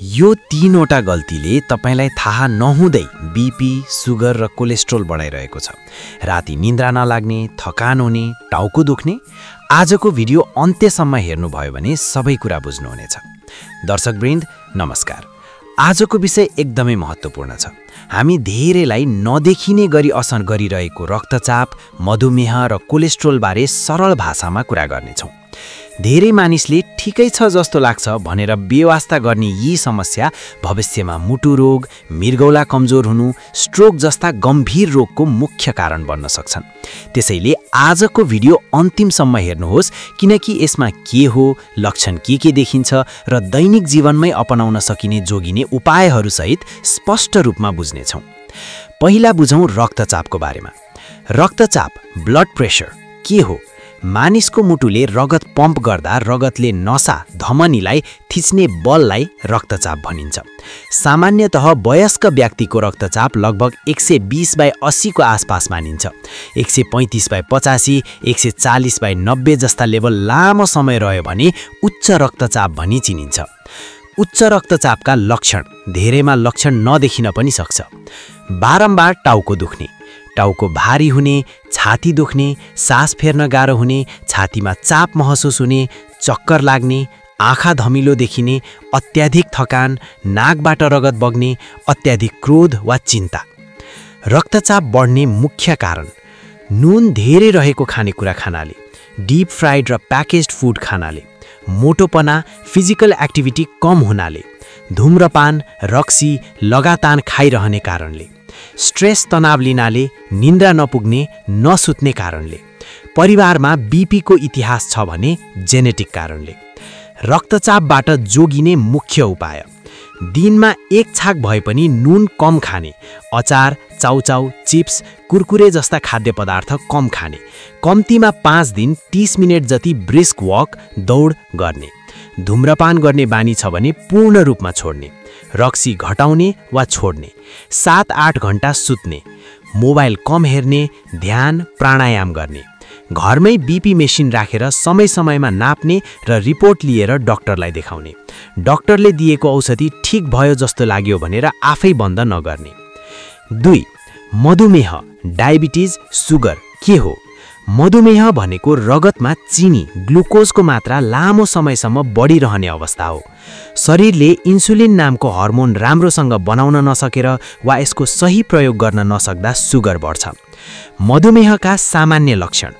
यो तीनवटा गल्तीले तपाईलाई थाहा नहुँदै बीपी, सुगर र कोलेस्ट्रोल बढाइरहेको छ। राति निद्रा नलाग्ने, थकान हुने, टाउको दुख्ने। आजको भिडियो अन्त्यसम्म हेर्नुभयो भने सबै कुरा बुझ्नुहुनेछ। दर्शकवृन्द, नमस्कार। आजको विषय एकदमै महत्त्वपूर्ण छ। हामी धेरैलाई नदेखिने गरी असर गरिरहेको रक्तचाप, मधुमेह र कोलेस्ट्रोल बारे सरल भाषामा कुरा गर्नेछौँ। धेरै मानिसले ठिकै छ जस्तो लाग्छ भनेर बेवास्ता गर्ने यी समस्या भविष्यमा मुटु रोग, मृगौला कमजोर हुनु, स्ट्रोक जस्ता गम्भीर रोगको मुख्य कारण बन्न सक्छन्। त्यसैले आजको भिडियो अन्तिमसम्म हेर्नुहोस्, किनकि यसमा के हो, लक्षण के देखिन्छ र दैनिक जीवनमै अपनाउन सकिने जोगिने उपायहरूसहित स्पष्ट रूपमा बुझ्नेछौँ। पहिला बुझौँ रक्तचापको बारेमा। रक्तचाप, ब्लड प्रेसर के हो? मानिसको मुटुले रगत पम्प गर्दा रगतले नसा, धमनीलाई थिच्ने बललाई रक्तचाप भनिन्छ। सामान्यतः वयस्क व्यक्तिको रक्तचाप लगभग 120/80 को आसपास मानिन्छ। 135/85, 140/90 जस्ता लेभल लामो समय रह्यो भने उच्च रक्तचाप भनी चिनिन्छ। उच्च रक्तचापका लक्षण, धेरैमा लक्षण नदेखिन पनि सक्छ। बारम्बार टाउको दुख्ने, टाउको भारी हुने, छाती दुख्ने, सास फेर्न गाह्रो हुने, छातीमा चाप महसुस हुने, चक्कर लाग्ने, आँखा धमिलो देखिने, अत्याधिक थकान, नाकबाट रगत बग्ने, अत्याधिक क्रोध वा चिन्ता। रक्तचाप बढ्ने मुख्य कारण: नुन धेरै रहेको खानेकुरा खानाले, डीप फ्राइड र प्याकेज्ड फुड खानाले, मोटोपना, फिजिकल एक्टिभिटी कम हुनाले, धूम्रपान, रक्सी लगातार खाइरहने कारणले, स्ट्रेस तनाव लिनाले, निन्द्रा नपुग्ने, नसुत्ने कारणले, परिवारमा बीपीको इतिहास छ भने जेनेटिक कारणले। रक्तचापबाट जोगिने मुख्य उपाय: दिनमा 1 छाक भए पनि नुन कम खाने, अचार, चाउचाउ, चिप्स, कुरकुरे जस्ता खाद्य पदार्थ कम खाने, कम्तीमा 5 दिन 30 मिनट जति ब्रिस्क वक, दौड गर्ने, धूम्रपान गर्ने बानी छ भने पूर्ण रूपमा छोड्ने, रक्सी घटाउने वा छोड्ने, 7-8 घण्टा सुत्ने, मोबाइल कम हेर्ने, ध्यान, प्राणायाम गर्ने, घरमै बीपी मेसिन राखेर समय समयमा नाप्ने र रिपोर्ट लिएर डाक्टरलाई देखाउने, डाक्टरले दिएको औषधि ठिक भयो जस्तो लाग्यो भनेर आफै बन्द नगर्ने। 2. मधुमेह, डायबिटिज, सुगर के हो? मधुमेह भनेको रगतमा चिनी, ग्लुकोजको मात्रा लामो समयसम्म बढिरहने अवस्था हो। शरीरले इन्सुलिन नामको हर्मोन राम्रोसँग बनाउन नसकेर वा यसको सही प्रयोग गर्न नसक्दा सुगर बढ्छ। मधुमेहका सामान्य लक्षण: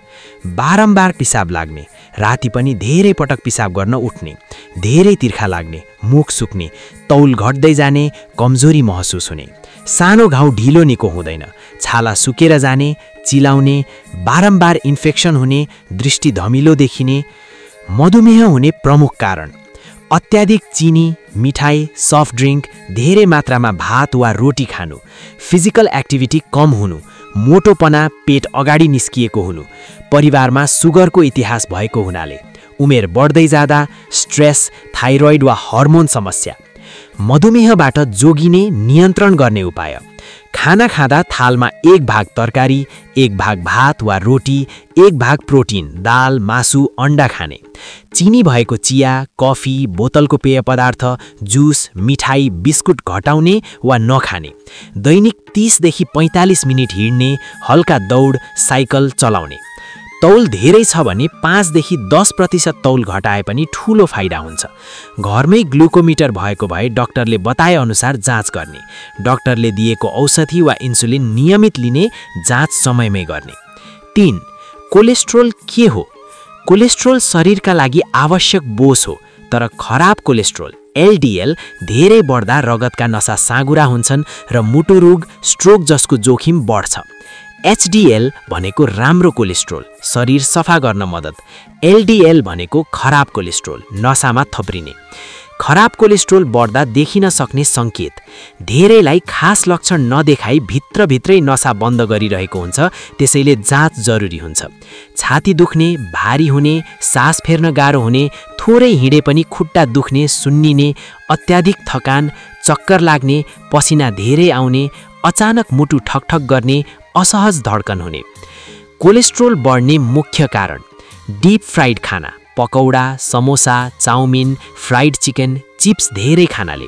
बारम्बार पिसाब लाग्ने, राति पनि धेरै पटक पिसाब गर्न उठ्ने, धेरै तिर्खा लाग्ने, मुख सुक्ने, तौल घट्दै जाने, कमजोरी महसुस हुने, सानो घाउ ढिलो निको हुँदैन, छाला सुकेर जाने, चिलाउने, बारम्बार इन्फेक्सन हुने, दृष्टि धमिलो देखिने। मधुमेह हुने प्रमुख कारण: अत्याधिक चिनी, मिठाई, सफ्ट ड्रिङ्क, धेरै मात्रामा भात वा रोटी खानु, फिजिकल एक्टिभिटी कम हुनु, मोटोपना, पेट अगाडि निस्किएको हुनु, परिवारमा सुगरको इतिहास भएको हुनाले, उमेर बढ्दै जाँदा, स्ट्रेस, थाइरोइड वा हर्मोन समस्या। मधुमेहबाट जोगिने, नियन्त्रण गर्ने उपाय: खाना खाँदा थालमा 1 भाग तरकारी, 1 भाग भात वा रोटी, 1 भाग प्रोटिन, दाल, मासु, अन्डा खाने, चिनी भएको चिया, कफी, बोतलको पेय पदार्थ, जुस, मिठाई, बिस्कुट घटाउने वा नखाने, दैनिक 30 देखि 45 मिनट हिँड्ने, हल्का दौड, साइकल चलाउने। तौल धेरै छ भने 5 देखि 10% तौल घटाए पनि ठूलो फाइदा हुन्छ। घरमै ग्लुकोमिटर भएको भए डाक्टरले बताए अनुसार जाँच गर्ने, डाक्टरले दिएको औषधि वा इन्सुलिन नियमित लिने, जाँच समयमै गर्ने। 3. कोलेस्ट्रोल के हो? कोलेस्ट्रोल शरीरका लागि आवश्यक बोझ हो, तर खराब कोलेस्ट्रोल एलडिएल धेरै बढ्दा रगतका नसा साँगुरा हुन्छन् र मुटु रोग, स्ट्रोक जसको जोखिम बढ्छ। एचडिएल भनेको राम्रो कोलेस्ट्रोल, शरीर सफा गर्न मद्दत। एलडिएल भनेको खराब कोलेस्ट्रोल, नसामा थप्रिने। खराब कोलेस्ट्रोल बढ्दा देखिन सक्ने सङ्केत: धेरैलाई खास लक्षण नदेखाई भित्रभित्रै नसा बन्द गरिरहेको हुन्छ, त्यसैले जाँच जरुरी हुन्छ। छाती दुख्ने, भारी हुने, सास फेर्न गाह्रो हुने, थोरै हिँडे पनि खुट्टा दुख्ने, सुन्निने, अत्याधिक थकान, चक्कर लाग्ने, पसिना धेरै आउने, अचानक मुटु ठकठक गर्ने, असहज धड्कन हुने। कोलेस्ट्रोल बढ्ने मुख्य कारण: डीप फ्राइड खाना, pakora, samosa, chow mein, fried chicken, chips धेरै खानाले,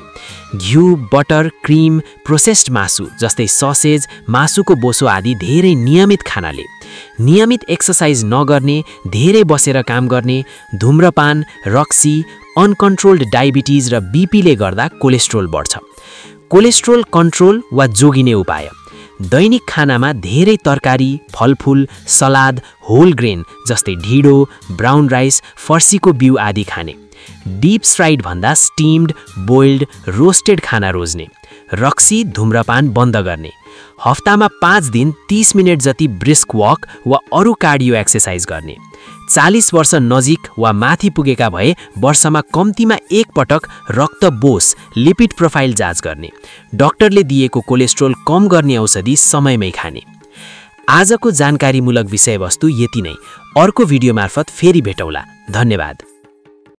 घिउ, बटर, क्रिम, प्रोसेस्ड मासु जस्तै ससेज, मासुको बोसो आदि धेरै नियमित खानाले, नियमित एक्सर्साइज नगर्ने, धेरै बसेर काम गर्ने, धूम्रपान, रक्सी, अनकन्ट्रोल्ड डायबिटिज र बीपीले गर्दा कोलेस्ट्रोल बढ्छ। कोलेस्ट्रोल कन्ट्रोल वा जोगिने उपाय: दैनिक खानामा धेरै तरकारी, फलफुल, सलाद, होल ग्रेन जस्तै ढिँडो, ब्राउन राइस, फर्सीको बिउ आदि खाने, डीप फ्राइड भन्दा स्टिम्ड, बोइल्ड, रोस्टेड खाना रोज्ने, रक्सी, धूम्रपान बन्द गर्ने, हप्तामा 5 दिन 30 मिनेट जति ब्रिस्क वक वा अरू कार्डियो एक्सर्साइज गर्ने, 40 वर्ष नजिक वा माथि पुगेका भए वर्षमा कम्तीमा 1 पटक रक्त बोस, लिपिड प्रोफाइल जाँच गर्ने, डाक्टरले दिएको कोलेस्ट्रोल कम गर्ने औषधि समयमै खाने। आजको जानकारीमूलक विषयवस्तु यति नै। अर्को भिडियो मार्फत फेरि भेटौँला। धन्यवाद।